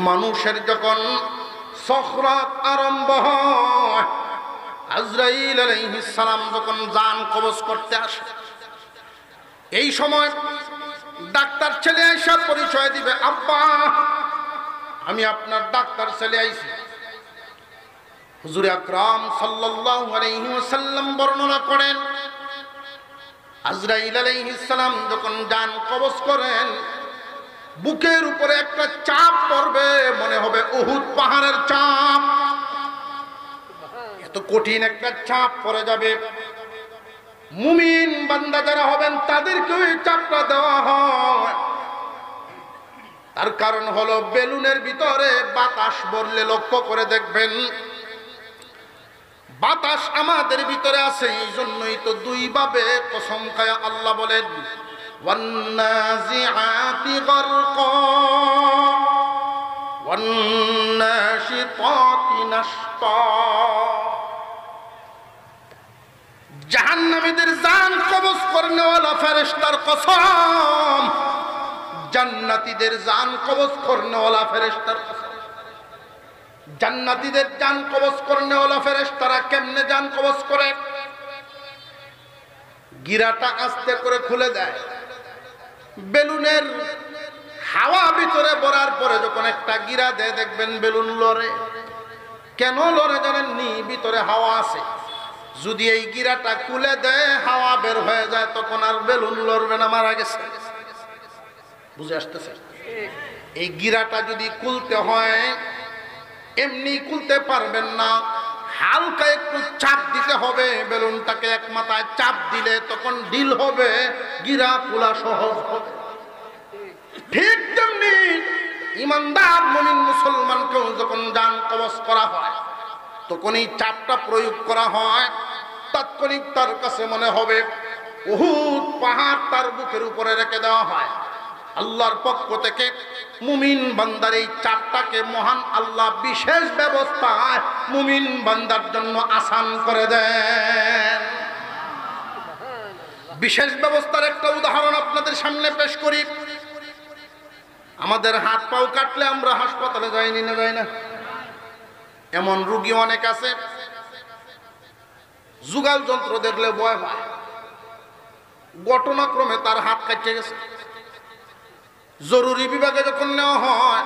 মানুষের যখন সখরাত আরম্ভ হয়, আজরাইল আলাইহিস সালাম যখন জান কবজ করতে আসে, এই সময় ডাক্তার ছেলে আইসা পরিচয় দিবে, আব্বা আমি আপনার ডাক্তার ছেলে আইছি। হুজুর আকরাম সাল্লাল্লাহু আলাইহি ওয়াসাল্লাম বর্ণনা করেন, আজরাইল আলাইহিস সালাম যখন জান কবজ করেন, বুকের উপরে একটা চাপ পড়বে, মনে হবে উহুদ পাহাড়ের চাপ, এত কঠিন একটা চাপ পড়ে যাবে। মুমিন বান্দা যারা হবেন তাদেরকে ওই চাপটা দেওয়া হয়। তার কারণ হলো বেলুনের ভিতরে বাতাস ভরলে, লক্ষ্য করে দেখবেন বাতাস আমাদের ভিতরে আছে, এই জন্যই তো দুই ভাবে কসম খায়া আল্লাহ বলেন, ওয়ান্নাজিআতি গারকা ওয়ান্নাশিতাতি নাশতা। জাহান্নামীদের জান কবজ করনেওয়ালা ফেরেশতার কসম, জান্নাতীদের জান কবজ করনেওয়ালা ফেরেশতার কসম। জান্নাতীদের জান কবজ করনেওয়ালা ফেরেশতারা কেমনে জান কবজ করে? গিরাটা আস্তে করে খুলে দেয়, বেলুনের হাওয়া ভিতরে ভরার পরে যখন একটা গিরা দেয়, দেখবেন বেলুন লড়ে। কেন লড়ে জানেননি? ভিতরে হাওয়া আছে। যদি এই গিরাটা খুলে দেয়, হাওয়া বের হয়ে যায়, তখন আর বেলুন লড়বে না, মারা গেছে। বুঝে আসতেছে? এই গিরাটা যদি খুলতে হয়, এমনি খুলতে পারবেন না, হালকা একটু চাপ দিতে হবে। বেলুনটাকে এক মাথায় চাপ দিলে তখন ঢিল হবে, গিরা খোলা সহজ হবে। ঠিক তেমনি ইমানদার মুমিন মুসলমানকেও যখন জান কবজ করা হয়, তখন এই চাপটা প্রয়োগ করা হয়, তাৎক্ষণিক তার কাছে মনে হবে উহুদ পাহাড় তার বুকের উপরে রেখে দেওয়া হয়। আল্লাহর পক্ষ থেকে মুমিন বান্দার এই চাপটাকে মহান আল্লাহ বিশেষ ব্যবস্থায় মুমিন বান্দার জন্য আসান করে দেন। বিশেষ ব্যবস্থার একটা উদাহরণ আপনাদের সামনে পেশ করি। আমাদের হাত পাও কাটলে আমরা হাসপাতালে যাইনি না, যাই না? এমন রোগী অনেক আছে, যুগাল যন্ত্র দেখলে ভয় পায়। ঘটনাক্রমে তার হাত কাটতে গেছে, জরুরি বিভাগে যখন নেওয়া হয়,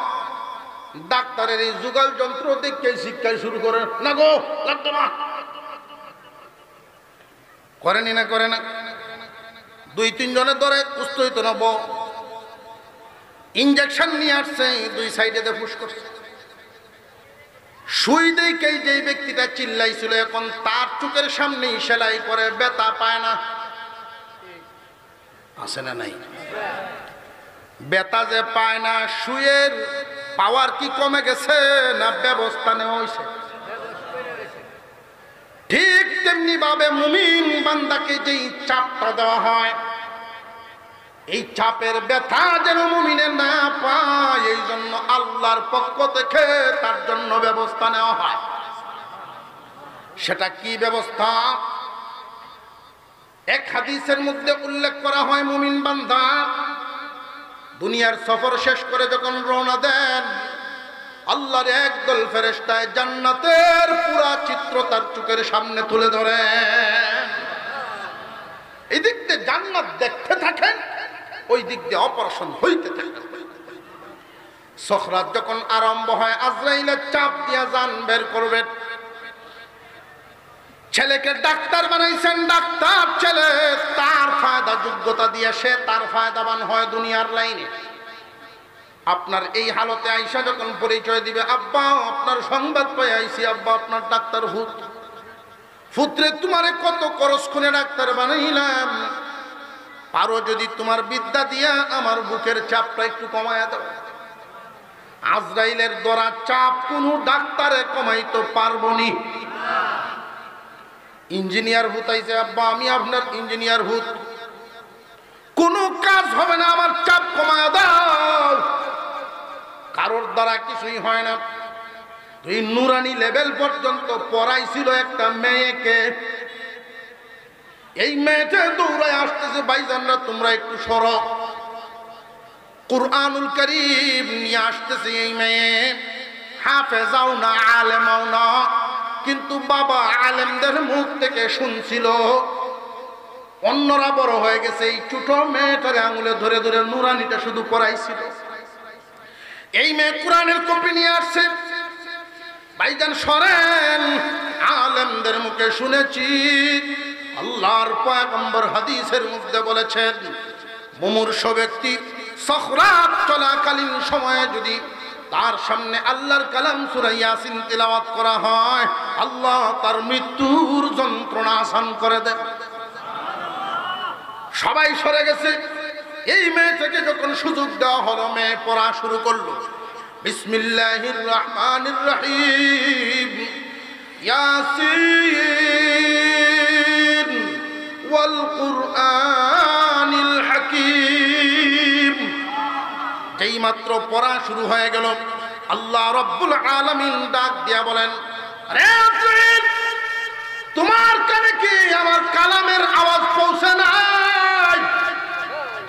ডাক্তারের এই যুগাল যন্ত্র দেখে শিক্ষায় শুরু করে, না গো লাগতো না, করেনি না, করে না। 2-3 জনের ধরে কুস্ত হইতো না, ইঞ্জেকশন নিয়ে আসছে, 2 সাইডে দিয়ে ফুস করছে। সুই দেখে যেই ব্যক্তিটা চিল্লাইছিল, এখন তার চোখের সামনেই সেলাই করে, ব্যথা পায় না। আছে না নাই? ব্যথা যে পায় না, সুইয়ের পাওয়ার কি কমে গেছে না ব্যবস্থা নেওয়া হয়েছে? ঠিক তেমনি ভাবে মুমিন বান্দাকে যেই চাপটা দেওয়া হয়, এই চাপের ব্যথা যেন মুমিনে না পায়, এই জন্য আল্লাহর পক্ষ থেকে তার জন্য ব্যবস্থা নেওয়া হয়। সেটা কি ব্যবস্থা? এক হাদিসের মধ্যে উল্লেখ করা হয়, মুমিন বান্দা দুনিয়ার সফর শেষ করে যখন রওনা দেন, আল্লাহর একদল ফেরেশতায় জান্নাতের পুরা চিত্র তার চোখের সামনে তুলে ধরেন। এই দিক দিয়ে জান্নাত দেখতে থাকেন, ওই দিক দিয়ে অপারেশন হইতে থাকে। সখরাত যখন আরম্ভ হয়, আজরাইলের চাপ দিয়া জান বের করবেন। ছেলেকে ডাক্তার বানাইছেন, ডাক্তার ছেলে, তার ফায়দা যোগ্যতা দিয়ে সে তার ফায়দাবান হয় দুনিয়ার লাইনে। আপনার এই হালতে আইসা যখন পরিচয় দিবে, আব্বা আপনার সংবাদ পাই আইসি, আব্বা আপনার ডাক্তার হুত, পুত্রে তোমারে কত খরচ করে ডাক্তার বানাইলাম, পারো যদি তোমার বিদ্যা দিয়া আমার বুকের চাপটা একটু কমায়া দাও। আজরাইলের দ্বারা চাপ কোন ডাক্তারে কমাইতে পারবো নি। ইঞ্জিনিয়ার হুত আইছে, আব্বা আমি আপনার ইঞ্জিনিয়ার হুত, কোন কাজ হবে না, আমার চাপ কমায়া দাও। কারোর দ্বারা কিছুই হয় না। তুই নুরানি লেভেল পর্যন্ত পড়াইছিল একটা মেয়েকে, এই মেয়েটা দৌড়ায় আসতেছে, ভাইজানরা তোমরা একটু সরো। কুরআনুল কারীম নিয়ে আসতেছে এই মেয়ে, হাফেজাও না আলেমাও না, কিন্তু বাবা আলেমদের মুখ থেকে শুনছিল। অন্যরা বড় হয়ে গেছে, এই ছোট মেয়েটারে আঙুলে ধরে ধরে নুরানিটা শুধু পড়াইছিল। এই মেয়ে কোরআনের কপি নিয়ে আসছে। ভাইজান সরেন, আলেমদের মুখে শুনেছি, আল্লাহর পয়গম্বর হাদিসের মধ্যে বলেছেন, মুমূর্ষু ব্যক্তি সখরাত চলাকালীন সময়ে যদি তার সামনে আল্লাহর কালাম সূরা ইয়াসিন তিলাওয়াত করা হয়, আল্লাহ তার মৃত্যুর যন্ত্রণা আসান করে দেন। সবাই সরে গেছে। এই মেয়েটাকে যখন সুযোগ দেওয়া হলো, মেয়ে পড়া শুরু করলো। বিসমিল্লাহির রহমানির রহিম, ইয়াসিন ওয়াল কুরআনিল হাকীম। যেই মাত্র পড়া শুরু হয়ে গেল, আল্লাহ রাব্বুল আলামিন ডাক দিয়া বলেন, আরে ইয়াসিন, তোমার কানে কি আমার কালামের আওয়াজ পৌঁছে নাই?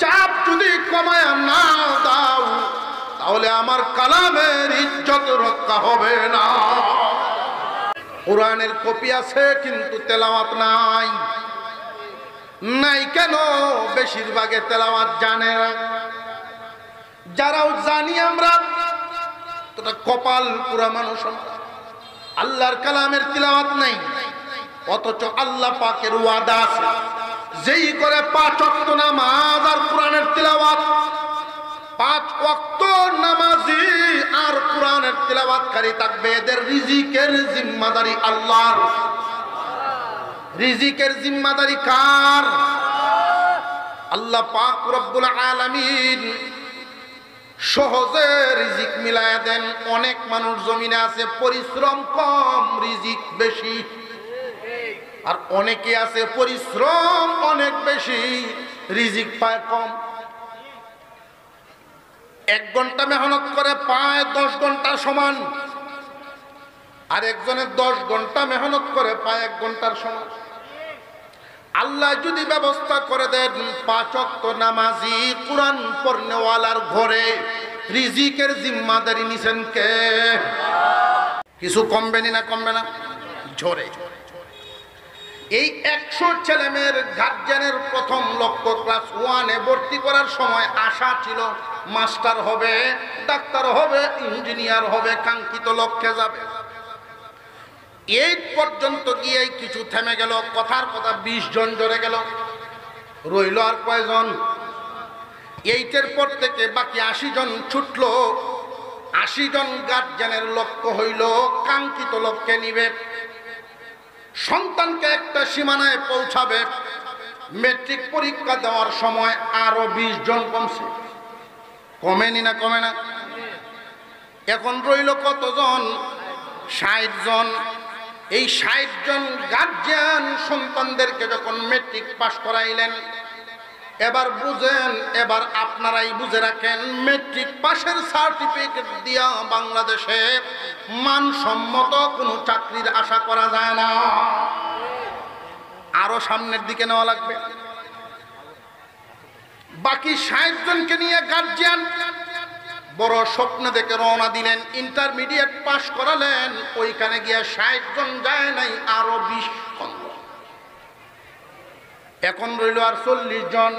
চাপ যদি কমায় না দাও, তাহলে আমার কালামের ইজ্জত রক্ষা হবে না। কোরআনের কপি আছে কিন্তু তেলাওয়াত নাই। নাই কেন? বেশিরভাগে তেলাওয়াত জানে না। যারাও জানি আমরা, তোটা কপাল পুরা মানুষ, আল্লাহর কালামের তিলাওয়াত নাই। অথচ আল্লাহ পাকের ওয়াদা আছে, যেই করে 5 ওয়াক্ত নামাজ আর কোরআনের তিলাওয়াত, 5 ওয়াক্ত নামাজি আর কোরআনের তিলাওয়াতকারী থাকবে, এদের রিজিকের জিম্মাদারি আল্লাহর। রিজিকের জিম্মাদারি কার? আল্লাহ পাক রব্বুল আলামিন সহজে রিজিক মিলায়া দেন। অনেক মানুষ জমিনে আছে, পরিশ্রম কম, রিজিক বেশি। আর অনেকে আছে পরিশ্রম অনেক বেশি, রিজিক পায় কম। 1 ঘন্টা মেহনত করে পায় 10 ঘন্টার সমান, আর একজনের 10 ঘন্টা মেহনত করে পায় 1 ঘন্টার সমান। আল্লাহ যদি ব্যবস্থা করে দেন 5 ওয়াক্ত নামাজি কোরআন পড়নেওয়ালার ঘরে, রিজিকের জিম্মাদারি নিছেন কে? কিছু কমবে না? কমবে না? ঝরে। এই 100 ছেলেমেয়ের গার্জিয়ানের প্রথম লক্ষ্য ক্লাস 1-এ ভর্তি করার সময় আশা ছিল মাস্টার হবে, ডাক্তার হবে, ইঞ্জিনিয়ার হবে, কাঙ্ক্ষিত লক্ষ্যে যাবে। 8 পর্যন্ত গিয়ে কিছু থেমে গেল। কথার কথা 20 জন জড়ে গেল, রইল আর কয়জন? 8-এর পর থেকে বাকি 80 জন ছুটলো। 80 জন গার্জিয়ানের লক্ষ্য হইল কাঙ্ক্ষিত লক্ষ্যে নিবে, সন্তানকে একটা সীমানায় পৌঁছাবে। মেট্রিক পরীক্ষা দেওয়ার সময় আরো 20 জন কমছে। কমেনি না? কমে না? এখন রইল কতজন? 60 জন। এই 60 জন গার্জিয়ান সন্তানদেরকে যখন মেট্রিক পাস করাইলেন, এবার বুঝেন, এবার আপনারাই বুঝে রাখেন, মেট্রিক পাশের সার্টিফিকেট দিয়া বাংলাদেশে মানসম্মত কোনো চাকরির আশা করা যায় না। আরো সামনের দিকে নেওয়া লাগবে। বাকি 60 জনকে নিয়ে গার্জিয়ান বড় স্বপ্ন দেখে রওনা দিলেন, ইন্টারমিডিয়েট পাস করালেন। ওইখানে গিয়ে 60 জন যায় নাই, আরো 20 জন। এখন রইল আর 40 জন।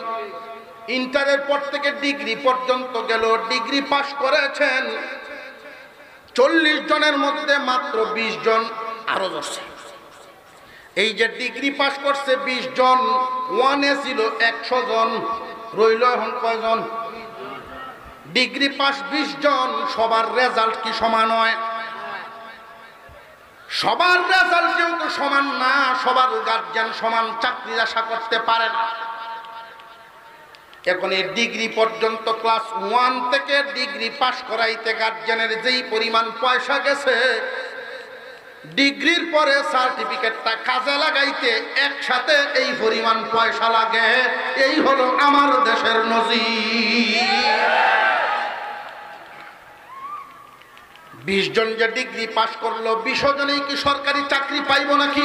ইন্টারের পর থেকে ডিগ্রি পর্যন্ত গেল, ডিগ্রি পাস করেছেন 40 জনের মধ্যে মাত্র 20 জন আরো যাচ্ছে। এই যে ডিগ্রি পাস করছে 20 জন, 1-এ ছিল 100 জন, রইল এখন কয়জন? ডিগ্রি পাস 20 জন। সবার রেজাল্ট কি সমান হয়? সবার রেজাল্ট যেহেতু সমান না, সবার গার্জিয়ান সমান চাকরির আশা করতে পারে না। এখন এই ডিগ্রি পর্যন্ত ক্লাস 1 থেকে ডিগ্রি পাস করাইতে গার্জিয়ানের যেই পরিমাণ পয়সা গেছে, ডিগ্রির পরে সার্টিফিকেটটা কাজে লাগাইতে একসাথে এই পরিমাণ পয়সা লাগে। এই হলো আমার দেশের নজির। 20 জন যে ডিগ্রি পাস করলো, 20 জনেই কি সরকারি চাকরি পাইব নাকি?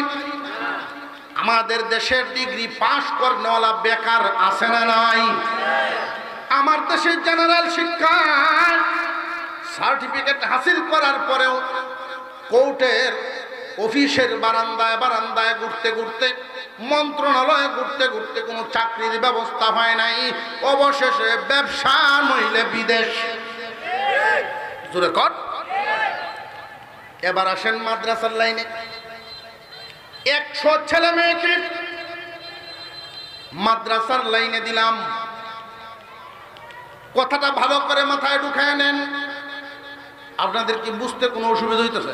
আমাদের দেশের ডিগ্রি পাস করনেওয়ালা বেকার আছে না নাই? আমার দেশে জেনারেল শিক্ষায় সার্টিফিকেট হাসিল করার পরেও কোর্টের অফিসের বারান্দায় বারান্দায় ঘুরতে ঘুরতে, মন্ত্রণালয়ে ঘুরতে ঘুরতে কোনো চাকরির ব্যবস্থা হয় নাই। অবশেষে ব্যবসা নইলে বিদেশ। জোরে কর। এবার আসেন মাদ্রাসার লাইনে। 100 ছেলে মেয়েকে মাদ্রাসার লাইনে দিলাম। কথাটা ভালো করে মাথায় ঢুকায় নেন। আপনাদের কি বুঝতে কোনো অসুবিধা হইতেছে?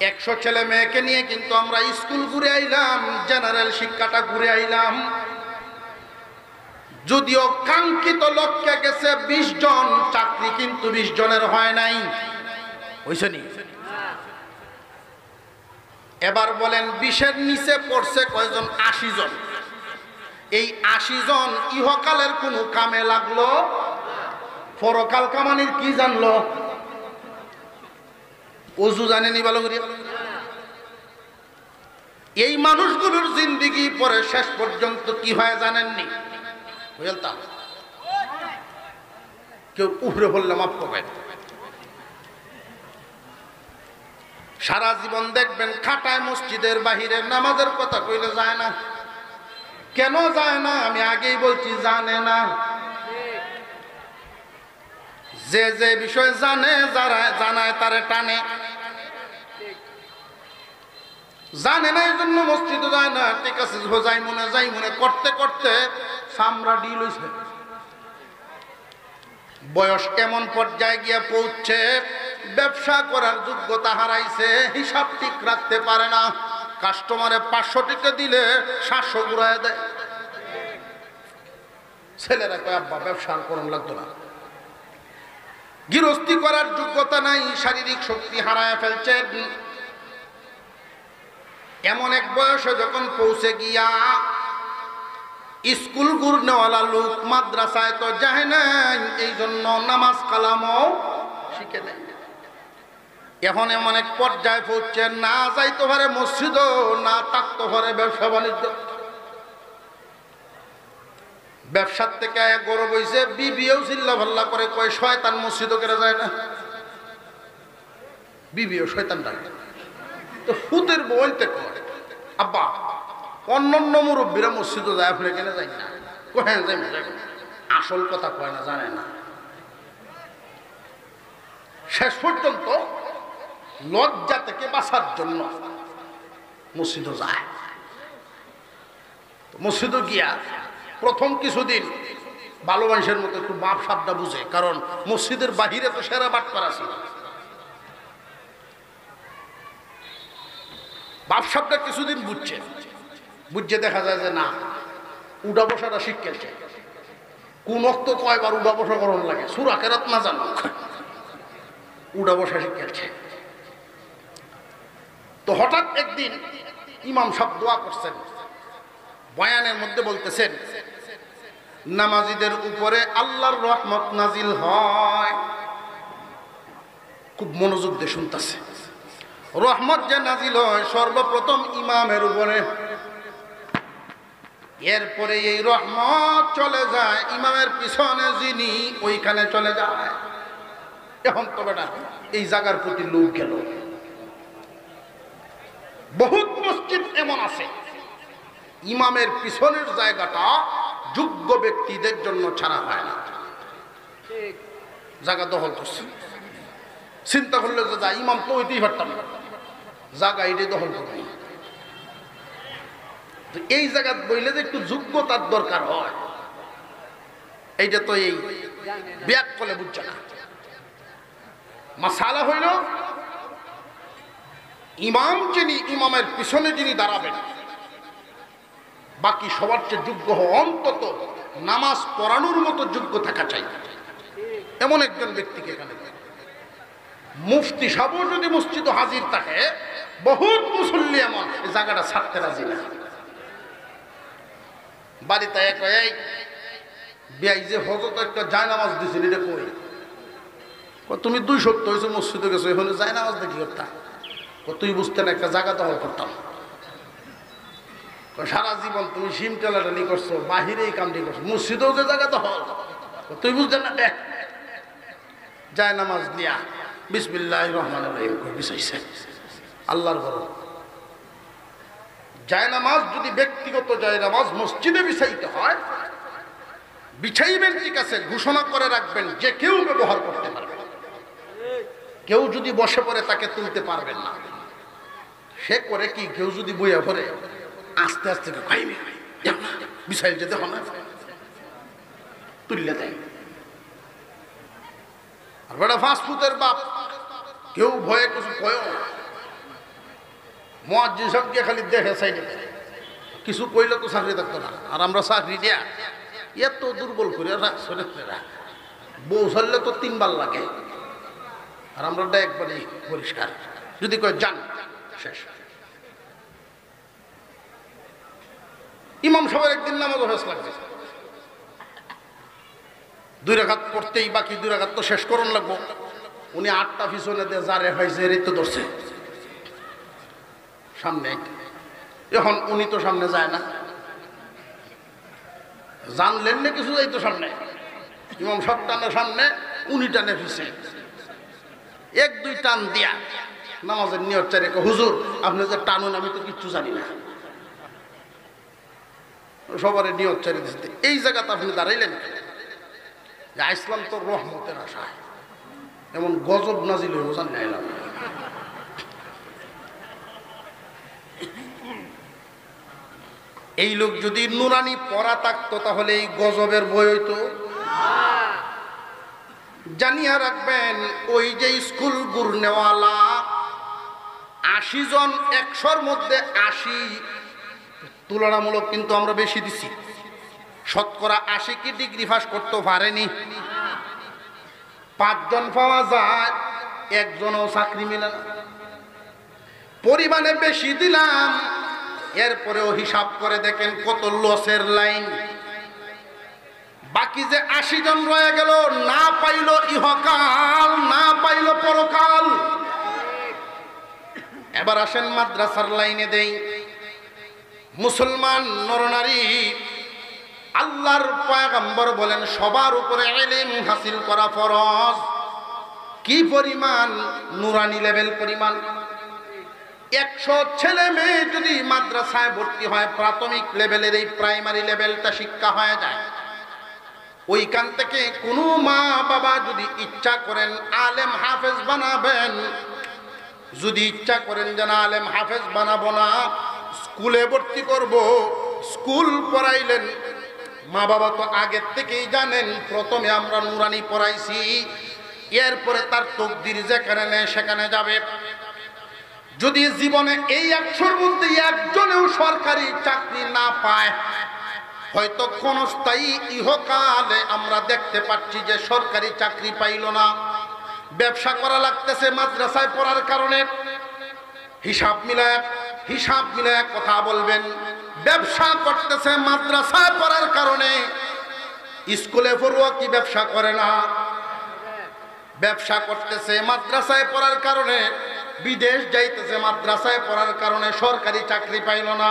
100 ছেলে মেয়েকে নিয়ে কিন্তু আমরা স্কুল ঘুরে আইলাম, জেনারেল শিক্ষাটা ঘুরে আইলাম। যদিও কাঙ্ক্ষিত লক্ষ্যে গেছে 20 জন, চাকরি কিন্তু 20 জনের হয় নাই। হইছে নি? এবার বলেন 20-এর নিচে পড়ছে কয়জন? 80 জন। এই 80 জন ইহকালের কোনো কামে লাগলো? পরকাল কামানির কি জানলো? ওযু জানেনি ভালো করে? এই মানুষগুলোর জিন্দেগি পরে শেষ পর্যন্ত কি হয় জানেননি? বুঝলাম, কেউ উপরে বললে মাফ করবেন। সারা জীবন দেখবেন খাটায় মসজিদের বাহিরে নামাজের কথা কইলে যায় না। কেন যায় না? আমি আগেই বলছি, জানে না। যে যে বিষয় জানে, যারা জানায় তারে টানে। জানে না, এই জন্য মসজিদে যায় না। ঠিক আছে, যাই মনে করতে করতে চামড়া ডিল হইছে। বয়স এমন পর্যায়ে গিয়ে পৌঁছছে, ব্যবসা করার যোগ্যতা হারাইছে, হিসাব ঠিক রাখতে পারে না। কাস্টমারে 500 টাকা দিলে 700 ঘুরায় দেয়। ছেলেরা কয় আব্বা ব্যবসা করুন লাগতো না। গৃহস্থী করার যোগ্যতা নাই, শারীরিক শক্তি হারায় ফেলছে। এমন এক বয়সে যখন পৌঁছে গিয়া স্কুল ঘুরনেওয়ালা লোক মাদ্রাসায় তো যায় নাই, এই জন্য নামাজ কালামও শিখে নেয়। এখন এমন এক পর্যায়ে পৌঁছছে, না যাইতে পারে মসজিদও, না থাকতে পারে ব্যবসা বাণিজ্য। ব্যবসার থেকে গরব হয়েছে, বিবিও চিল্লা ভাল্লা করে কয় শয়তান মসজিদও কেটে যায় না। বিবিও শয়তান ডাকে। তো ফুতের বলতে কয় আব্বা অন্যান্য মুরব্বীরা মসজিদও যায়, ফিরে কেন যাই না? হ্যাঁ যাই না, আসল কথা কয় না, জানে না। শেষ পর্যন্ত লজ্জা থেকে বাঁচার জন্য মসজিদও যায়। মসজিদও গিয়া প্রথম কিছুদিন ভালো মানুষের মতো একটু বাপ সাপটা বুঝে, কারণ মসজিদের বাহিরে তো সেরা বাটপার আছে। বাপ সাপটা কিছুদিন বুঝছে দেখা যায় যে না, উডা বসাটা শিখেছে। কোন অক্ত কয়বার উডা বসা করণ লাগে, সূরা কেরাত না জানো, উডা বসা শিখেছে। তো হঠাৎ একদিন ইমাম সাহেব দোয়া করছেন, বয়ানের মধ্যে বলতেছেন নামাজীদের উপরে আল্লাহর রহমত নাজিল হয়। খুব মনোযোগ দিয়ে শুনতেছে। রহমত যে নাজিল হয় সর্বপ্রথম ইমামের উপরে, এরপরে এই রহমত চলে যায় ইমামের পিছনে যিনি, ওইখানে চলে যায়। এখন তো বেটা এই জায়গার প্রতি লোক গেল। বহুত মসজিদ এমন আছে ইমামের পিছনের জায়গাটা যোগ্য ব্যক্তিদের জন্য ছাড়া হয় না, জায়গা দখল করছে। চিন্তা করলে যে যা ইমাম তো ওইতেই পারতাম না, জায়গা এটাই দখল করবে। এই জায়গা বইলে যে একটু যোগ্যতার দরকার হয়, এইটা তো এই ব্যাক করলে বুঝছে না। মাসালা হইল ইমাম যিনি, ইমামের পিছনে যিনি দাঁড়াবেন, বাকি সবার চেয়ে যোগ্য হওয়া, অন্তত নামাজ পড়ানোর মতো যোগ্য থাকা চাই এমন একজন ব্যক্তিকে এখানে। মুফতি সাহেব যদি মসজিদে হাজির থাকে, বহুত মুসল্লি এমন এই জায়গাটা ছাড়তে রাজি না। বাড়িতে এই বিয়াই যে হজরত একটা যায় নামাজ দিছিল, এটা কই? তুমি 2 সপ্তাহ হয়েছে মসজিদে গেছো, এখানে যায় নামাজ দেখি করতাম। তুই বুঝতেন একটা জায়গা দখল করতাম। সারা জীবন তুমি সিম টেলাটালি করছো, বাহিরে এই কামটি করছো, মসজিদেও যে জায়গা তো হল, তুই বুঝতেন না? দেখ যায় নামাজ নিয়া বিসমিল্লাহির রহমানির রহিম বিছাইছে আল্লাহর ঘর। যায় নামাজ যদি ব্যক্তিগত যায় নামাজ মসজিদে বিছাইতে হয়, বিছাইবেন ঠিক আছে, ঘোষণা করে রাখবেন যে কেউ ব্যবহার করতে পারবে, কেউ যদি বসে পড়ে তাকে তুলতে পারবেন না। সে করে কি, কেউ যদি বইয়া পড়ে আস্তে আস্তে বিছাই যেতে হয় না, তুললে দেয়। আর বেটা ফাস্টফুডের বাপ, কেউ ভয়ে কিছু কয় না, মুয়াজ্জিন সব গিয়ে খালি দেখে সাইডে, কিছু কইলে তো চাকরি থাকতো না। আর আমরা চাকরি দেয়া এত দুর্বল করে রাখছো, বউ চললে তো 3 বার লাগে, আর আমরা একবারই পরিষ্কার। যদি কয় যান শেষ। ইমাম সাহেবের একদিন নামাজ অভ্যাস লাগবে, 2 রাকাত পড়তেই বাকি 2 রাকাত তো শেষ করুন লাগবো। উনি 8টা পিছনে দিয়ে যারে হয়েছে এর তো ধরছে সামনে, এখন উনি তো সামনে যায় না, জানলেন না কিছু যাই তো সামনে, ইমাম সব টানে সামনে, উনি টানে পিছে, 1-2 টান দিয়া নামাজের নিয়ত চারে, হুজুর আপনি যে টানুন আমি তো কিচ্ছু জানি না, সবার নিয়ত চারে দিতে। এই জায়গাতে আপনি দাঁড়াইলেন, ইসলাম তো রহমতের আশায়, এমন গজব নাজিল হয়ে বোঝান না। এই লোক যদি নুরানি পড়া থাকতো তাহলে এই গজবের বই হইতো। জানিয়া রাখবেন, ওই যে স্কুল গুরনেওয়ালা 80 জন 100-র মধ্যে 80 তুলনামূলক কিন্তু আমরা বেশি দিছি, শতকরা 80 কি ডিগ্রি পাস করতে পারেনি। 5 জন পাওয়া যায়, 1 জনও চাকরি মিলে না। পরিমাণে বেশি দিলাম, এরপরেও হিসাব করে দেখেন কত লসের লাইন। বাকি যে 80 জন রয়ে গেল, না পাইল ইহকাল, না পাইল পরকাল। এবার আসেন মাদ্রাসার লাইনে দেই। মুসলমান নরনারী, আল্লাহর পয়গম্বর বলেন সবার উপরে ইলম হাসিল করা ফরজ। কি পরিমাণ? নুরানি লেভেল পরিমাণ। 100 ছেলে মেয়ে যদি মাদ্রাসায় ভর্তি হয়, প্রাথমিক লেভেলের এই প্রাইমারি লেভেলটা শিক্ষা হয়ে যায়, ওইখান থেকে কোনো মা বাবা যদি ইচ্ছা করেন আলেম হাফেজ বানাবেন, যদি ইচ্ছা করেন যে না আলেম হাফেজ বানাবো না, স্কুলে ভর্তি করব, স্কুল পড়াইলেন। মা বাবা তো আগের থেকেই জানেন প্রথমে আমরা নুরানি পড়াইছি, এরপরে তার তকদির যেখানে নেয় সেখানে যাবে। যদি জীবনে এই 100-র মধ্যে একজনেও সরকারি চাকরি না পায়, হয়তো ক্ষণস্থায়ী ইহকালে আমরা দেখতে পাচ্ছি যে সরকারি চাকরি পাইল না, ব্যবসা করা লাগতেছে মাদ্রাসায় পড়ার কারণে। হিসাব মিলায় কথা বলবেন। ব্যবসা করতেছে মাদ্রাসায় পড়ার কারণে, স্কুলে পড়ুয়া কি ব্যবসা করে না? ব্যবসা করতেছে মাদ্রাসায় পড়ার কারণে, বিদেশ যাইতেছে মাদ্রাসায় পড়ার কারণে, সরকারি চাকরি পাইল না।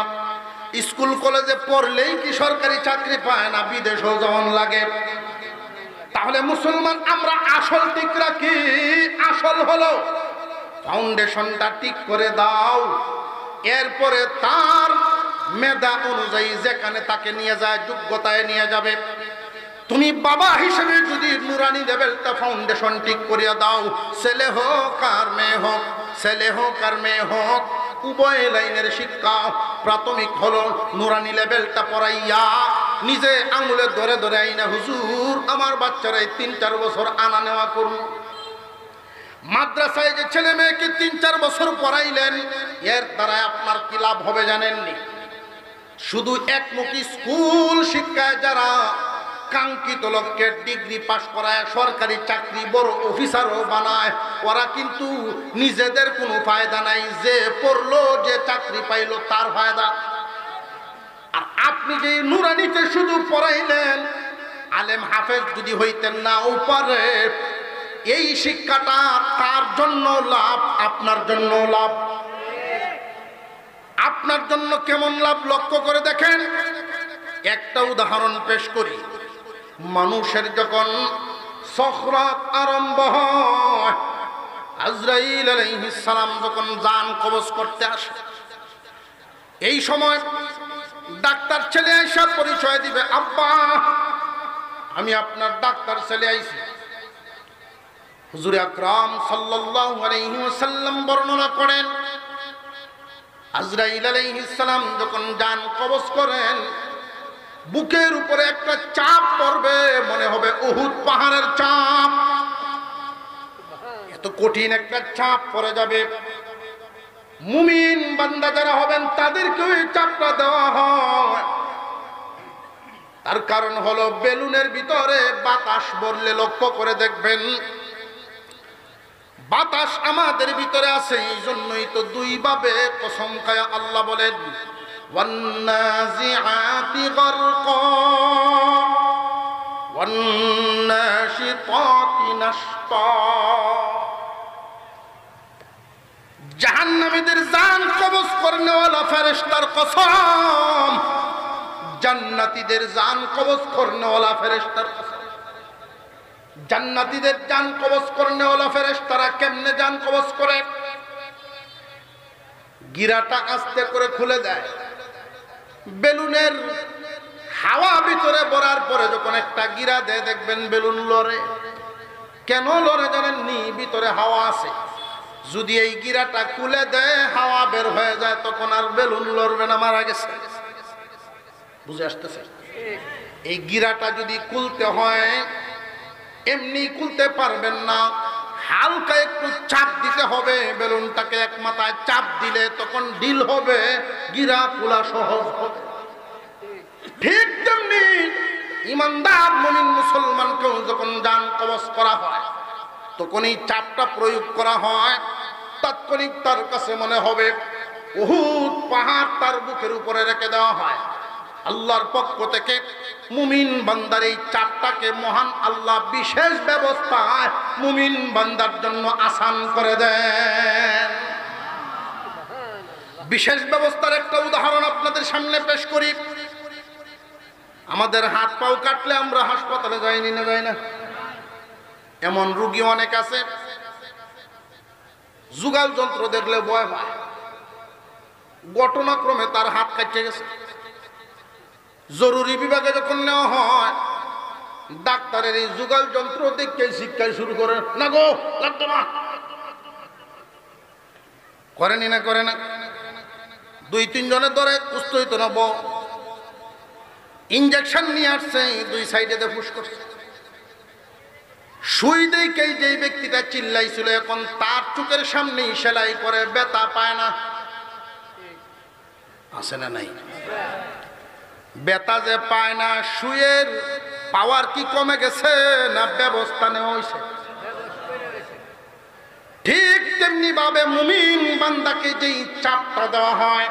স্কুল কলেজে পড়লেই কি সরকারি চাকরি পায় না? বিদেশও যেমন লাগে। তাহলে মুসলমান আমরা আসল ঠিক রাখি। আসল হলো ফাউন্ডেশনটা ঠিক করে দাও, এরপরে তার মেধা অনুযায়ী যেখানে তাকে নিয়ে যায় যোগ্যতায় নিয়ে যাবে। তুমি বাবা হিসেবে যদি নুরানি লেভেলটা ফাউন্ডেশন ঠিক করিয়া দাও, ছেলে হোক আর মেয়ে হোক, ছেলে হোক আর মেয়ে হোক, উভয় লাইনের শিক্ষা প্রাথমিক হলো নুরানি লেভেলটা পড়াইয়া নিজে আঙুলে ধরে ধরে আইনা, হুজুর আমার বাচ্চারাই 3-4 বছর আনা নেওয়া করুন। মাদ্রাসায় যে ছেলে মেয়েকে 3-4 বছর পড়াইলেন, এর দ্বারা আপনার কি লাভ হবে জানেননি? শুধু একমুখী স্কুল শিক্ষায় যারা কাঙ্ক্ষিত লক্ষ্যের ডিগ্রি পাশ করায় সরকারি চাকরি বড় অফিসারও বানায়, ওরা কিন্তু নিজেদের কোনো ফায়দা নাই, যে পড়লো যে চাকরি পাইলো তার ফায়দা। আর আপনি যে নুরানিতে শুধু পড়াইলেন, আলেম হাফেজ যদি হইতেন না উপরে, এই শিক্ষাটা তার জন্য লাভ, আপনার জন্য লাভ। আপনার জন্য কেমন লাভ লক্ষ্য করে দেখেন। একটা উদাহরণ পেশ করি। মানুষের যখন সখরাত আরম্ভ হয়, আজরাইল আলাইহিস সালাম যখন জান কবজ করতে আসে, এই সময় ডাক্তার ছেলে এসে পরিচয় দিবে, আব্বা আমি আপনার ডাক্তার ছেলে আইছি। হুজুর আকরাম সাল্লাল্লাহু আলাইহি ওয়াসাল্লাম বর্ণনা করেন, আজরাইল আলাইহিস সালাম যখন জান কবজ করেন, বুকের উপরে একটা চাপ পড়বে, মনে হবে উহুদ পাহাড়ের চাপ। এত কঠিন একটা চাপ পড়ে যাবে। মুমিন বান্দা যারা হবেন তাদেরকে ওই চাপটা দেওয়া হয়। তার কারণ হলো বেলুনের ভিতরে বাতাস ভরলে, লক্ষ্য করে দেখবেন বাতাস আমাদের ভিতরে আছে। এই জন্যই তো দুই ভাবে কসম খায় আল্লাহ বলেন, ওয়ান্নাজিআতি গারকা ওয়ান্নাশিতাতি নাশতা। জাহান্নামীদের জান কবজ করনেওয়ালা ফেরেশতার কসম, জান্নাতীদের জান কবজ করনেওয়ালা ফেরেশতার কসম। জান্নাতীদের জান কবজ করনেওয়ালা ফেরেশতারা কেমনে জান কবজ করে? গিরাটা আস্তে করে খুলে দেয়। বেলুনের হাওয়া ভিতরে ভরার পরে যখন একটা গিরা দেয়, দেখবেন বেলুন লড়ে। কেন লড়ে জানেন নি? ভিতরে হাওয়া আছে। যদি এই গিরাটা খুলে দেয়, হাওয়া বের হয়ে যায়, তখন আর বেলুন লড়বে না, মারা গেছে। বুঝে আসতেছে? এই গিরাটা যদি খুলতে হয়, এমনি খুলতে পারবেন না, হালকা একটু চাপ দিতে হবে। বেলুনটাকে এক মাথায় চাপ দিলে তখন ঢিল হবে, গিরা খোলা সহজ হবে। ঠিক তেমনি ইমানদার মুমিন মুসলমানকেও যখন জান কবজ করা হয়, তখন এই চাপটা প্রয়োগ করা হয়। তাৎক্ষণিক তার কাছে মনে হবে উহুদ পাহাড় তার বুকের উপরে রেখে দেওয়া হয়। আল্লাহর পক্ষ থেকে মুমিন বান্দার এই চাপটাকে মহান আল্লাহ বিশেষ ব্যবস্থায় মুমিন বান্দার জন্য আসান করে দেন। বিশেষ ব্যবস্থার একটা উদাহরণ আপনাদের সামনে পেশ করি। আমাদের হাত পাও কাটলে আমরা হাসপাতালে যাইনি না, যাই না? এমন রোগী অনেক আছে, যুগাল যন্ত্র দেখলে ভয় হয়। ঘটনাক্রমে তার হাত কাটতে গেছে। জরুরি বিভাগে যখন নেওয়া হয়, ডাক্তারের এই যুগাল যন্ত্র দেখে শিক্ষা শুরু করে, না গো লাগতো না, করেনি না, করে না। দুই তিনজনের ধরে সুস্থ হইতো না, ইঞ্জেকশন নিয়ে আসছে, দুই সাইডে ফুস করছে। সুই দেখেই যেই ব্যক্তিটা চিল্লাইছিল, এখন তার চোখের সামনেই সেলাই করে, ব্যথা পায় না। আছে না নাই? ব্যথা যে পায় না, সুইয়ের পাওয়ার কি কমে গেছে না ব্যবস্থা নেওয়া হয়েছে? ঠিক তেমনি ভাবে মুমিন বান্দাকে যেই চাপটা দেওয়া হয়,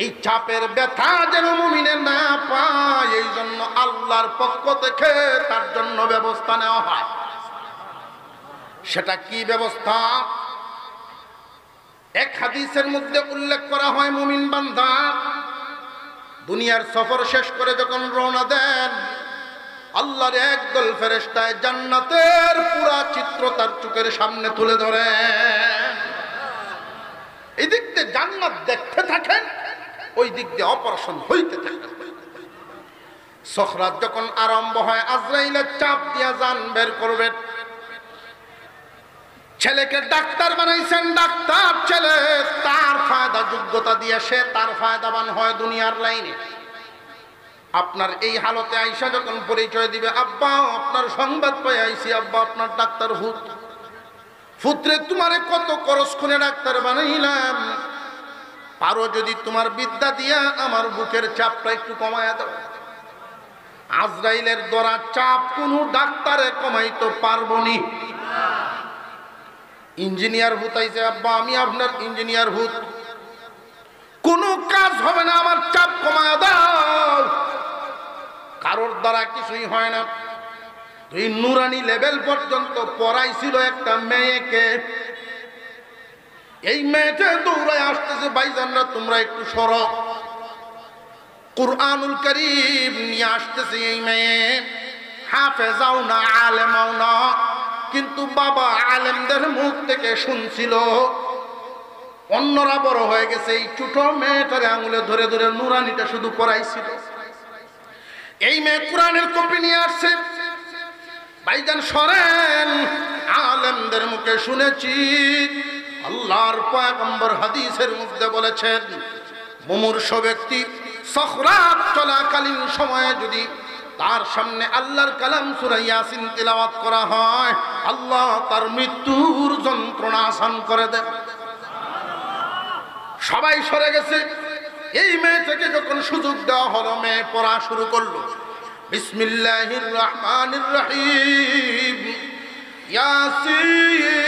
এই চাপের ব্যথা যেন মুমিনে না পায়, এই জন্য আল্লাহর পক্ষ থেকে তার জন্য ব্যবস্থা নেওয়া হয়। সেটা কি ব্যবস্থা? এক হাদিসের মধ্যে উল্লেখ করা হয়, মুমিন বান্দা দুনিয়ার সফর শেষ করে যখন রওনা দেন, আল্লাহর একদল ফেরেশতায় জান্নাতের পুরা চিত্র তার চোখের সামনে তুলে ধরে। এই দিক দিয়ে জান্নাত দেখতে থাকেন, ওই দিক দিয়ে অপারেশন হইতে থাকে। সখরাত যখন আরম্ভ হয়, আজরাইলের চাপ দিয়া জান বের করবেন। ছেলেকে ডাক্তার বানাইছেন, ডাক্তার ছেলে তার ফায়দা যোগ্যতা দিয়ে সে তার ফায়দাবান হয় দুনিয়ার লাইনে। আপনার এই হালতে আইসা যখন পরিচয় দিবে, আব্বা আপনার সংবাদ পাই আইসি, আব্বা আপনার ডাক্তার ভূত, পুত্রে তোমারে কত খরচ করে ডাক্তার বানাইলাম, পারো যদি তোমার বিদ্যা দিয়া আমার বুকের চাপটা একটু কমায়া দাও। আজরাইলের দ্বারা চাপ কোনো ডাক্তারে কমাইতে পারবো নি। ইঞ্জিনিয়ার ভূত আইছে, আব্বা আমি আপনার ইঞ্জিনিয়ার ভূত, কোনো কাজ হবে না, আমার চাপ কমায়া দাও। কারোর দ্বারা কিছুই হয় না। তুই নুরানি লেভেল পর্যন্ত পড়াইছিল একটা মেয়েকে, এই মেয়েটা দৌড়ায় আসতেছে, ভাইজানরা তোমরা একটু সরো। কুরআনুল কারীম নিয়ে আসতেছে এই মেয়ে, হাফেজাও না আলেমাও না, কিন্তু বাবা আলেমদের মুখ থেকে শুনছিল। অন্যরা বড় হয়ে গেছে, এই ছোট মেয়েটারে আঙুলে ধরে ধরে নুরানিটা শুধু পড়াইছিল। এই মেয়ে কোরআনের কপি নিয়ে আসছে। ভাইজান সরেন, আলেমদের মুখে শুনেছি আল্লাহর পয়গম্বর হাদিসের মধ্যে বলেছেন, মুমূর্ষ ব্যক্তি সখরাত চলাকালীন সময়ে যদি তার সামনে আল্লাহর কালাম সূরা ইয়াসিন তিলাওয়াত করা হয়, আল্লাহ তার মৃত্যুর যন্ত্রণা আসান করে দেন। সবাই সরে গেছে। এই মেয়েটাকে যখন সুযোগ দেওয়া হলো, মেয়ে পড়া শুরু করলো। বিসমিল্লাহির রহমানির রহিম, ইয়াসিন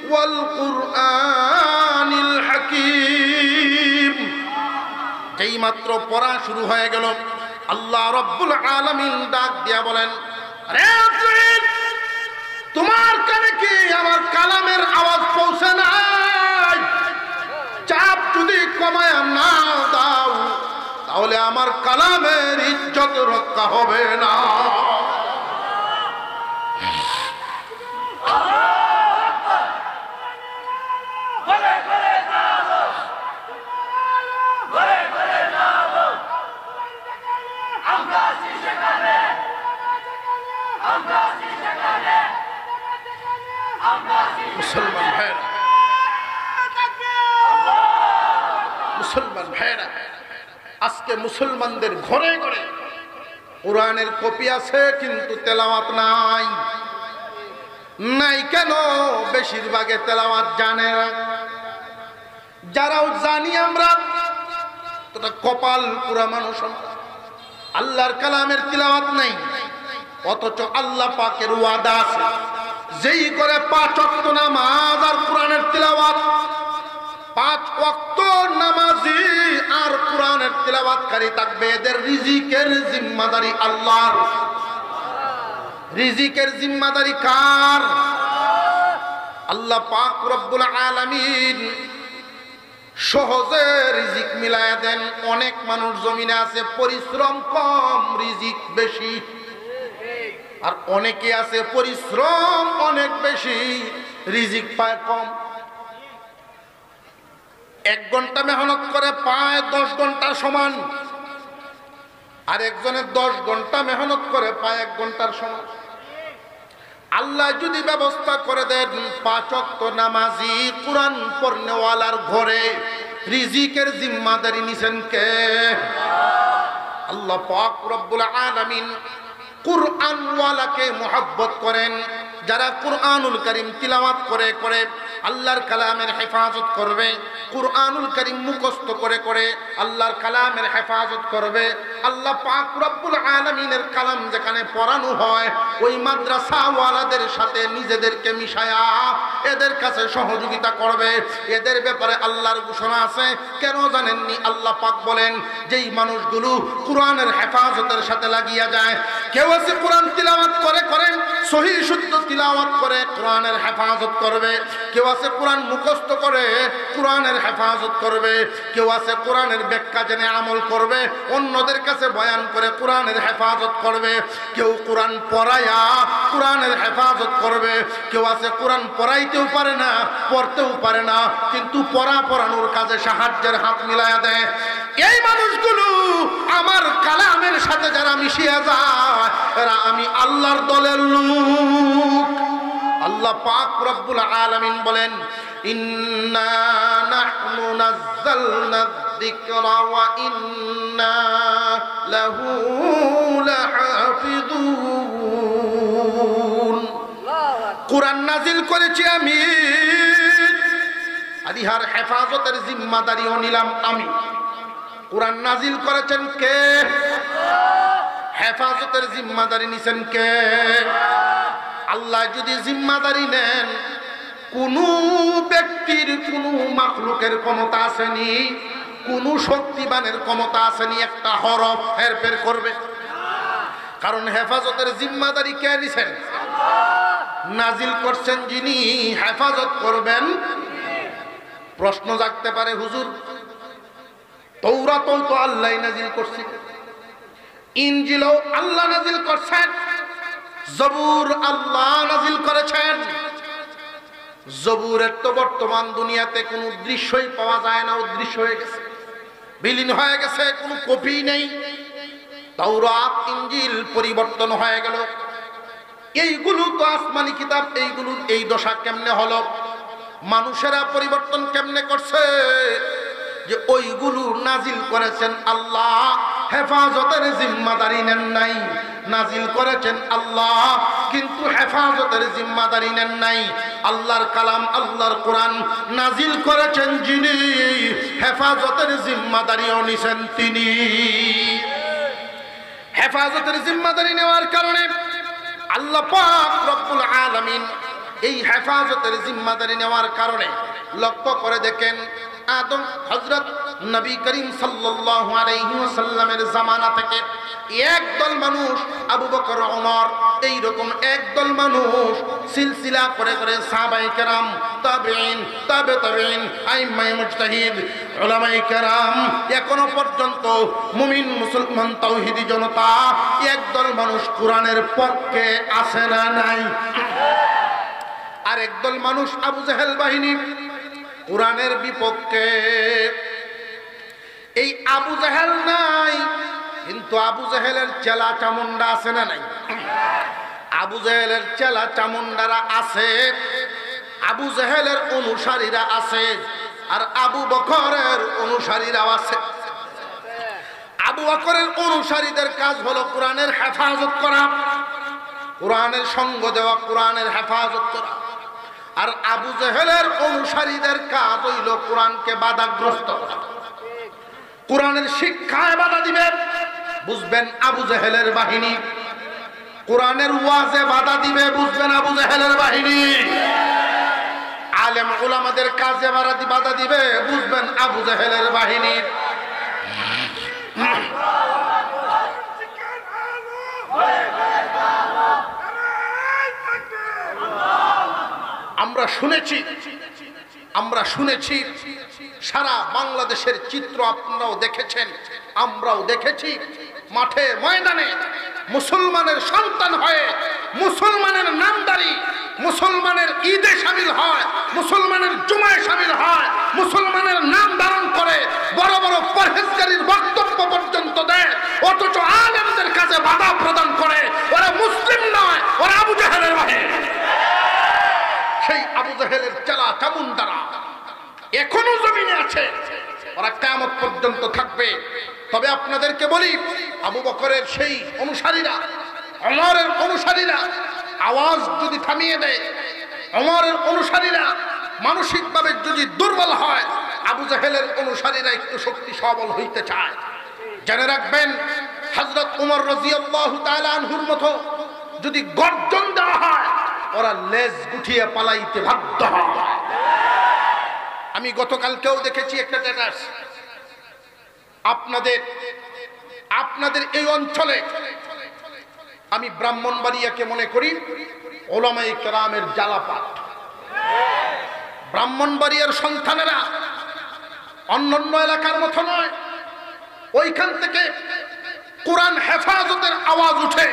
ওয়াল কুরআনিল হাকীম। যেই মাত্র পড়া শুরু হয়ে গেল, আল্লাহ রাব্বুল আলামিন ডাক দিয়া বলেন, আরে ইয়াসিন, তোমার কানে কি আমার কালামের আওয়াজ পৌঁছে নাই? চাপ যদি কমায় না দাও, তাহলে আমার কালামের ইজ্জত রক্ষা হবে না। মুসলমান ভাইরা, মুসলমান ভাইরা, আজকে মুসলমানদের ঘরে ঘরে কোরআনের কপি আছে, কিন্তু তেলাওয়াত নাই। নাই কেন? বেশিরভাগে তেলাওয়াত জানে না। যারাও জানি আমরা, তোটা কপাল পুরা মানুষ, আল্লাহর কালামের তিলাওয়াত নাই। অথচ আল্লাহ পাকের ওয়াদা আছে, যেই করে 5 ওয়াক্ত নামাজ আর কোরআনের তিলাওয়াত, 5 ওয়াক্ত নামাজি আর কোরআনের তিলাওয়াতকারী থাকবে, এদের রিজিকের জিম্মাদারি আল্লাহর। রিজিকের জিম্মাদারি কার? আল্লাহ পাক রব্বুল আলামিন সহজে রিজিক মিলায়া দেন। অনেক মানুষ জমিনে আছে, পরিশ্রম কম, রিজিক বেশি। আর অনেকে আছে পরিশ্রম অনেক বেশি, রিজিক পায় কম। 1 ঘন্টা মেহনত করে পায় 10 ঘন্টার সমান, আর একজনের 10 ঘন্টা মেহনত করে পায় 1 ঘন্টার সমান। আল্লাহ যদি ব্যবস্থা করে দেন 5 ওয়াক্ত নামাজি কোরআন পড়নেওয়ালার ঘরে, রিজিকের জিম্মাদারি নিছেন কে? আল্লাহ পাক রব্বুল আলামিন কুরআনওয়ালাকে মুহাব্বত করেন। যারা কুরআনুল কারীম তিলাওয়াত করে করে আল্লাহর কালামের হেফাজত করবে, কুরআনুল কারীম মুখস্থ করে করে আল্লাহর কালামের হেফাজত করবে, আল্লাহ পাক রব্বুল আলামিনের কালাম যেখানে পড়ানো হয়, ওই মাদ্রাসাওয়ালাদের সাথে নিজেদেরকে মিশায়া এদের কাছে সহযোগিতা করবে। এদের ব্যাপারে আল্লাহর ঘোষণা আছে। কেন জানেননি? আল্লাহ পাক বলেন, যেই মানুষগুলো কোরআনের হেফাজতের সাথে লাগিয়া যায়, কেউ আছে কোরআন তিলাওয়াত করে করে সহিহ শুদ্ধ তিলাওয়াত করে কোরআনের হেফাজত করবে, কেউ আছে কোরআন মুখস্থ করে কোরআনের হেফাজত করবে, কেউ আছে কোরআনের ব্যাখ্যা জেনে আমল করবে, অন্যদের কাছে বয়ান করে কোরআনের হেফাজত করবে, কেউ কোরআন পড়ায়া কোরআনের হেফাজত করবে, কেউ আছে কোরআন পড়াইতেও পারে না, পড়তেও পারে না, কিন্তু পড়ানোর কাজে সাহায্যের হাত মিলায়া দেয়। এই মানুষগুলো আমার কালামের সাথে যারা মিশিয়ে যায়, এরা আমি আল্লাহর দলের লোক। আল্লাহ পাক রব্বুল আলামিন বলেন, ইন্না নাহনু নাযালনা যিকরা ওয়া ইন্না লাহু লাহাফিযুন। কোরআন নাজিল করেছি আমি, আর ইহার হেফাজতের জিম্মাদারিও নিলাম আমি। কোরআন নাজিল করেছেন কে? হেফাজতের জিম্মাদারি নিছেন কে? আল্লাহ যদি জিম্মাদারি নেন, কোন ব্যক্তির কোন মাখলুকের ক্ষমতা আসেনি, কোন শক্তিবানের ক্ষমতা আসেনি একটা হরফ হেরফের করবে। কারণ হেফাজতের জিম্মাদারি কে নিছেন? নাজিল করছেন যিনি, হেফাজত করবেন। প্রশ্ন জাগতে পারে, হুজুর তাওরাতও তো আল্লাহ নাজিল করছেন, ইনজিলও আল্লাহ নাজিল করছেন, জবুর আল্লাহ নাজিল করেছেন। জবুরের তো বর্তমান দুনিয়াতে কোনো দৃশ্যই পাওয়া যায় না, অদৃশ্য হয়ে গেছে, বিলীন হয়ে গেছে, কোনো কপি নেই। তাওরাত ইনজিল পরিবর্তন হয়ে গেল। এইগুলো তো আসমানি কিতাব, এইগুলো এই দশা কেমনে হলো? মানুষেরা পরিবর্তন কেমনে করছে? যে ওইগুলো নাজিল করেছেন আল্লাহ, হেফাজতের জিম্মাদারি নেন নাই। নাজিল করেছেন আল্লাহ, কিন্তু হেফাজতের জিম্মাদারি নেন নাই। আল্লাহর কালাম, আল্লাহর কোরআন নাজিল করেছেন যিনি, হেফাজতের জিম্মাদারিও নিছেন তিনি। হেফাজতের জিম্মাদারি নেওয়ার কারণে আল্লাহ পাক রব্বুল আলামিন এই হেফাজতের জিম্মাদারি নেওয়ার কারণে লক্ষ্য করে দেখেন, আদম হযরত নবী করিম সাল্লাল্লাহু আলাইহি ওয়াসাল্লামের জামানা থেকে একদল মানুষ, আবু বকর, ওমর, এই রকম একদল মানুষ সিলসিলা করে করে সাহাবায়ে কেরাম, তাবেঈন, তাবে তাবেঈন, আইম্মায়ে মুজতাহিদ, উলামায়ে কেরাম, এখনো পর্যন্ত মুমিন মুসলমান তাওহীদি জনতা একদল মানুষ কোরআনের পক্ষে আছে না নাই? আর একদল মানুষ আবু জাহেল বাহিনী কোরআনের বিপক্ষে। এই আবু জাহেল নাই, কিন্তু আবু জাহেলের চেলা চামুন্ডা আছে না নাই? আবু জাহেলের চেলা চামুন্ডারা আছে, আবু জাহেলের অনুসারীরা আছে, আর আবু বকরের অনুসারীরাও আছে। আবু বকরের অনুসারীদের কাজ হলো কোরআনের হেফাজত করা, কোরআনের সঙ্গ দেওয়া, কোরআনের হেফাজত করা। আর আবু জাহেলের অনুসারীদের কাজ হইল কোরআনকে বাধাগ্রস্ত করা, কোরআনের শিক্ষায় বাধা দিবে। বুঝবেন আবু জাহেলের বাহিনী। কোরআনের ওয়াজে বাধা দিবে, বুঝবেন আবু জাহেলের বাহিনী। আলেম উলামাদের কাজে বাধা দিবে, বুঝবেন আবু জাহেলের বাহিনী। আমরা শুনেছি সারা বাংলাদেশের চিত্র আপনারাও দেখেছেন, আমরাও দেখেছি। মাঠে ময়দানে মুসলমানের সন্তান হয়ে, মুসলমানের নামদারি, মুসলমানের ঈদে শামিল হয়, মুসলমানের জুমায় শামিল হয়, মুসলমানের নাম ধারণ করে, বড় বড় পরহেজগারীর বক্তব্য পর্যন্ত দেয়, অথচ আলেমদের কাছে বাধা প্রদান করে। ওরা মুসলিম নয়, ওরা আবু জাহেলের বাহিনী। সেই আবু জাহেলের চেলা চামুন্ডারা এখনো জমিনে আছে, ওরা কিয়ামত পর্যন্ত থাকবে। তবে আপনাদেরকে বলি, আবু বকরের সেই অনুসারীরা, ওমরের অনুসারীরা আওয়াজ যদি থামিয়ে দেয়, ওমরের অনুসারীরা মানসিকভাবে যদি দুর্বল হয়, আবু জাহেলের অনুসারীরা একটু শক্তি সবল হইতে চায়। জেনে রাখবেন, হযরত ওমর রাদিয়াল্লাহু তাআলা আনহুর মতো যদি গর্জন দেওয়া হয়, ওরা লেজ গুটিয়ে পালাইতে বাধ্য হয়। আমি গতকালকেও দেখেছি একটা স্ট্যাটাস, আপনাদের এই অঞ্চলে, আমি ব্রাহ্মণবাড়িয়াকে মনে করি উলামায়ে কেরামের জালাপাট। ব্রাহ্মণবাড়িয়ার সন্তানেরা অন্যান্য এলাকার মতো নয়, ওইখান থেকে কোরআন হেফাজতের আওয়াজ উঠে,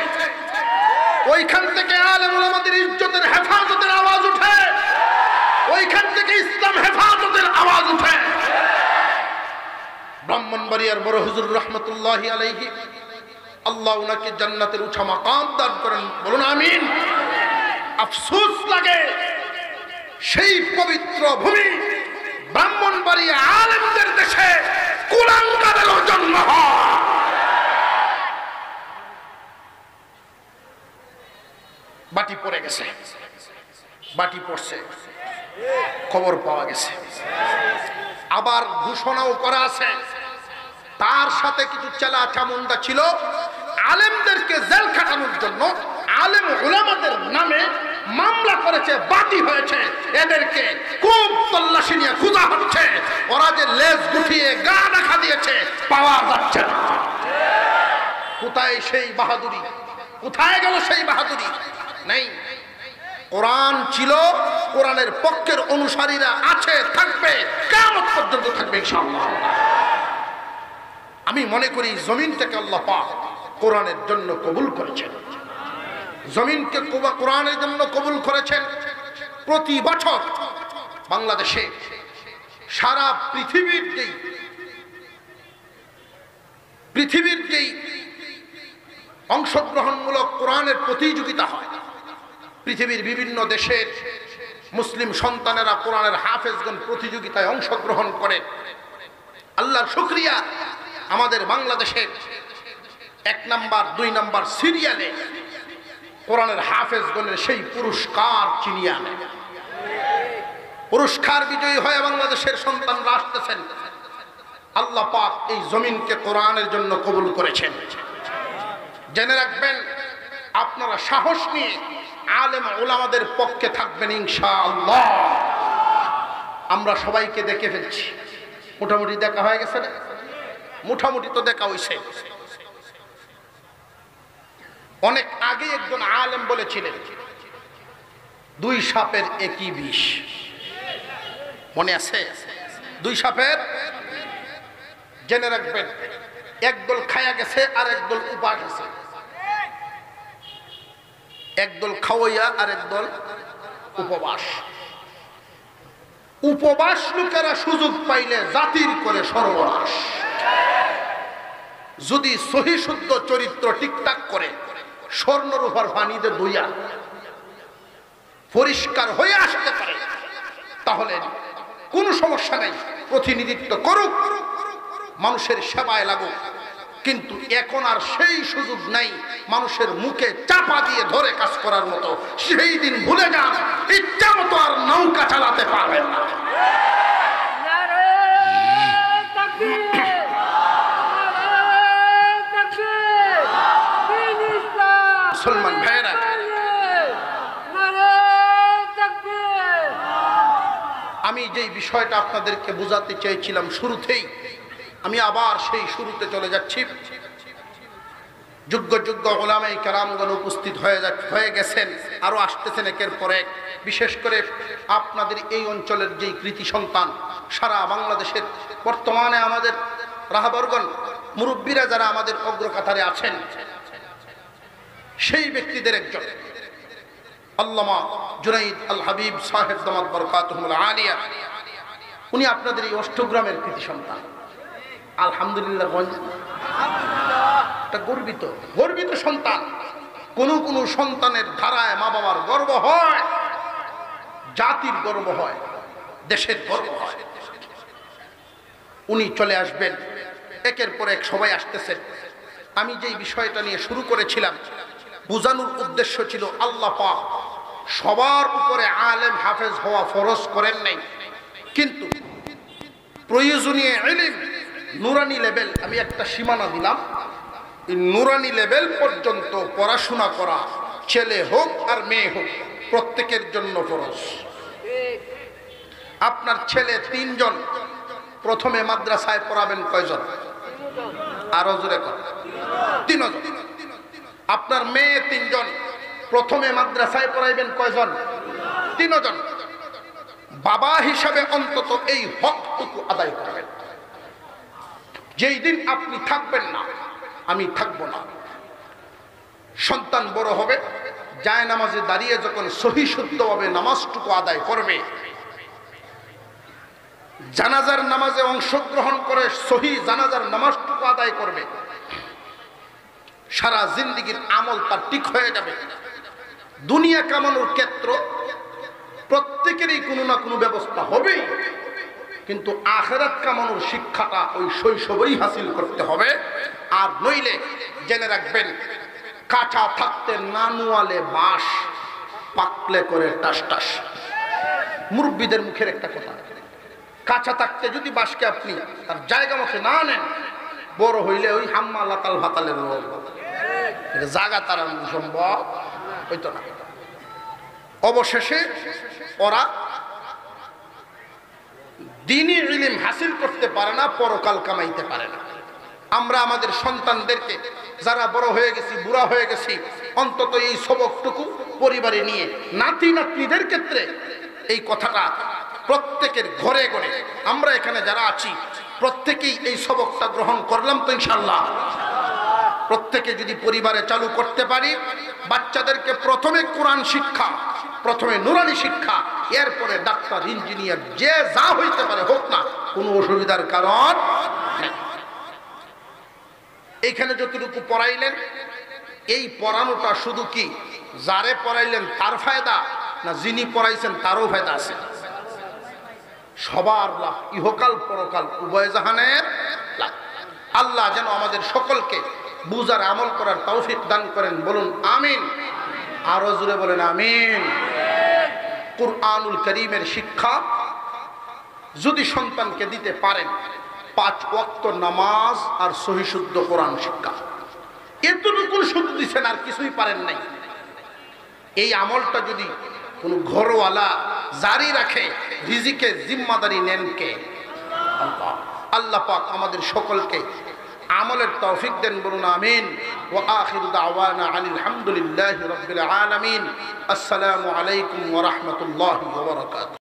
ওইখান থেকে আলেম উলামাদের ইজ্জতের হেফাজতের আওয়াজ উঠে, ওইখান থেকে ইসলাম হেফাজতের আওয়াজ উঠে। ব্রাহ্মণবাড়িয়ার বড় হুজুর রহমতুল্লাহি আলাইহি, আল্লাহ উনাকে জান্নাতের উঁচা মাকাম দান করেন, বলুন আমিন। আফসোস লাগে, সেই পবিত্র ভূমি ব্রাহ্মণবাড়িয়া আলেমদের দেশে কুলাঙ্গারেরও জন্ম হয়। বাটি পড়ে গেছে, বাটি পড়ছে, খবর পাওয়া গেছে। আবার ঘোষণাও করা আছে, তার সাথে কিছু চেলা চামুন্ডা ছিল, আলেমদেরকে জেল খাটানোর জন্য আলেম উলামাদের নামে মামলা করেছে, বাদী হয়েছে। এদেরকে খুব তল্লাশি নিয়ে খোঁজা হচ্ছে। ওরা যে লেজ গুটিয়ে গা দেখা দিয়েছে, পাওয়া যাচ্ছে না। কোথায় সেই বাহাদুরি? কোথায় গেল সেই বাহাদুরি? নেই। কোরআন ছিল, কোরআনের পক্ষের অনুসারীরা আছে, থাকবে, কিয়ামত পর্যন্ত থাকবে ইনশাআল্লাহ। আমি মনে করি জমিনটাকে আল্লাহ পাক কোরআনের জন্য কবুল করেছেন, জমিনকে কোরআনের জন্য কবুল করেছেন। প্রতি বছর বাংলাদেশে সারা পৃথিবীর যেই অংশগ্রহণমূলক কোরআনের প্রতিযোগিতা হয়, পৃথিবীর বিভিন্ন দেশের মুসলিম সন্তানেরা কোরআনের হাফেজগণ প্রতিযোগিতায় অংশগ্রহণ করে। আল্লাহর শুকরিয়া, আমাদের বাংলাদেশে 1 নাম্বার 2 নাম্বার সিরিয়ালে কোরআনের হাফেজগণের সেই পুরস্কার চিনিয়ে আনে। পুরস্কার বিজয়ী হয়ে বাংলাদেশের সন্তানরা আসতেছেন। আল্লাহ পাক এই জমিনকে কোরআনের জন্য কবুল করেছেন। জেনে রাখবেন, আপনারা সাহস নিয়ে আলেম ওলামাদের পক্ষে থাকবেন ইনশাআল্লাহ। আমরা সবাইকে দেখে ফেলছি, মোটামুটি দেখা হয়ে গেছে না? মোটামুটি তো দেখা হয়েছে। অনেক আগে একজন আলেম বলেছিলেন, 2 সাপের একই বিষ। মনে আছে? 2 সাপের, জেনে রাখবেন, একদল খায়া গেছে আর একদল উপাস আছে। একদল খাওয়াইয়া আর একদল উপবাস। উপবাস লোকেরা সুযোগ পাইলে জাতির করে সর্বনাশ। যদি সহি শুদ্ধ চরিত্র ঠিকঠাক করে স্বর্ণরূপার পানিতে ধুইয়া পরিষ্কার হয়ে আসতে পারে, তাহলে কোনো সমস্যা নেই, প্রতিনিধিত্ব করুক, মানুষের সেবায় লাগুক। কিন্তু এখন আর সেই সুযোগ নাই, মানুষের মুখে চাপা দিয়ে ধরে কাজ করার মতো। সেই দিন ভুলে যান, ইচ্ছা মতো আর নৌকা চালাতে পারবেন না। মুসলমান ভাইয়েরা, আমি যেই বিষয়টা আপনাদেরকে বোঝাতে চেয়েছিলাম শুরুতেই, আমি আবার সেই শুরুতে চলে যাচ্ছি। যোগ্য যোগ্য ওলামায়ে কেরামগণ উপস্থিত হয়ে গেছেন, আরো আসতেছেন একের পর এক। বিশেষ করে আপনাদের এই অঞ্চলের যেই কৃতি সন্তান, সারা বাংলাদেশের বর্তমানে আমাদের রাহবরগণ, মুরব্বীরা যারা আমাদের অগ্রকাতারে আছেন, সেই ব্যক্তিদের একজন আল্লামা জুনাইদ আল হাবিব সাহেব দামাত বরকাতুহুল আলিয়া। উনি আপনাদের এই অষ্টগ্রামের কৃতি সন্তান। আলহামদুলিল্লাহ, একটা গর্বিত সন্তান। কোন কোন সন্তানের ধারায় মা বাবার গর্ব হয়, জাতির গর্ব হয়, দেশের গর্ব হয়। উনি চলে আসবেন, একের পর এক সবাই আসতেছেন। আমি যেই বিষয়টা নিয়ে শুরু করেছিলাম, বোঝানোর উদ্দেশ্য ছিল আল্লাহ পাক সবার উপরে আলেম হাফেজ হওয়া ফরজ করেন নাই, কিন্তু প্রয়োজনীয় ইলম, নুরানি লেভেল, আমি একটা সীমানা দিলাম, এই নুরানি লেভেল পর্যন্ত পড়াশোনা করা, ছেলে হোক আর মেয়ে হোক, প্রত্যেকের জন্য ফরজ। আপনার ছেলে 3 জন, প্রথমে মাদ্রাসায় পড়াবেন কয়জন? আরো জোরে কর। 3 জন। আপনার মেয়ে 3 জন, প্রথমে মাদ্রাসায় পড়াইবেন কয়জন? 3 জন। বাবা হিসাবে অন্তত এই হকটুকু আদায় করবেন। যেই দিন আপনি থাকবেন না, আমি থাকবো না, সন্তান বড় হবে, যায় নামাজে দাঁড়িয়ে যখন সহি শুদ্ধভাবে নামাজটুকু আদায় করবে, জানাজার নামাজে অংশগ্রহণ করে সহি জানাজার নামাজটুকু আদায় করবে, সারা জিন্দেগীর আমল তার ঠিক হয়ে যাবে। দুনিয়া কামানোর ক্ষেত্র প্রত্যেকেরই কোনো না কোনো ব্যবস্থা হবেই, কিন্তু আখিরাত কামানোর শিক্ষাটা ওই শৈশবেই হাসিল করতে হবে। আর নইলে জেনে রাখবেন, কাঁচা থাকতে নানুয়ালে বাঁশ, পাকলে করে টাস টাস। মুরব্বীদের মুখের একটা কথা, কাঁচা থাকতে যদি বাঁশকে আপনি তার জায়গা মতো না নেন, বড় হইলে ওই হাম্মা লাতাল ভাতালের জায়গা তার সম্ভব হইতো না। অবশেষে ওরা দ্বীনি ইলম হাসিল করতে পারে না, পরকাল কামাইতে পারে না। আমরা আমাদের সন্তানদেরকে, যারা বড় হয়ে গেছি, বুড়া হয়ে গেছি, অন্তত এই সবকটুকু পরিবারে নিয়ে নাতি নাতনিদের ক্ষেত্রে এই কথাটা প্রত্যেকের ঘরে ঘরে আমরা এখানে যারা আছি প্রত্যেকেই এই সবকটা গ্রহণ করলাম তো ইনশাআল্লাহ। প্রত্যেকে যদি পরিবারে চালু করতে পারি, বাচ্চাদেরকে প্রথমে কোরআন শিক্ষা, প্রথমে নুরানি শিক্ষা, এরপরে ডাক্তার ইঞ্জিনিয়ার যে যা হইতে পারে হোক না, কোনো অসুবিধার কারণ নেই। এইখানে যতটুকু পড়াইলেন, এই পড়ানোটা শুধু কি যারে পড়াইলেন তার ফায়দা, না যিনি পড়াইছেন তারও ফায়দা আছে? সবার লাভ, ইহকাল পরকাল উভয় জাহানের লাভ। আল্লাহ যেন আমাদের সকলকে বুঝার আমল করার তৌফিক দান করেন, বলুন আমিন। আরো জোরে বলেন আমিন। কুরআনুল কারীমের শিক্ষা যদি সন্তানকে দিতে পারেন, 5 ওয়াক্ত নামাজ আর সহিহ শুদ্ধ কোরআন শিক্ষা, এতটুকু শুদ্ধ দিচ্ছেন, আর কিছুই পারেন নাই। এই আমলটা যদি কোন ঘরওয়ালা জারি রাখে, রিজিকের জিম্মাদারি নেন কে? আল্লাহ। আল্লাহ পাক আমাদের সকলকে আমলের তৌফিক দেন, বলুন আমিন। ওয়া আখিরু দাওয়ানা আনিল হামদুলিল্লাহি রাব্বিল আলামিন। আসসালামু আলাইকুম ওয়া রাহমাতুল্লাহি ওয়া বারাকাতুহু।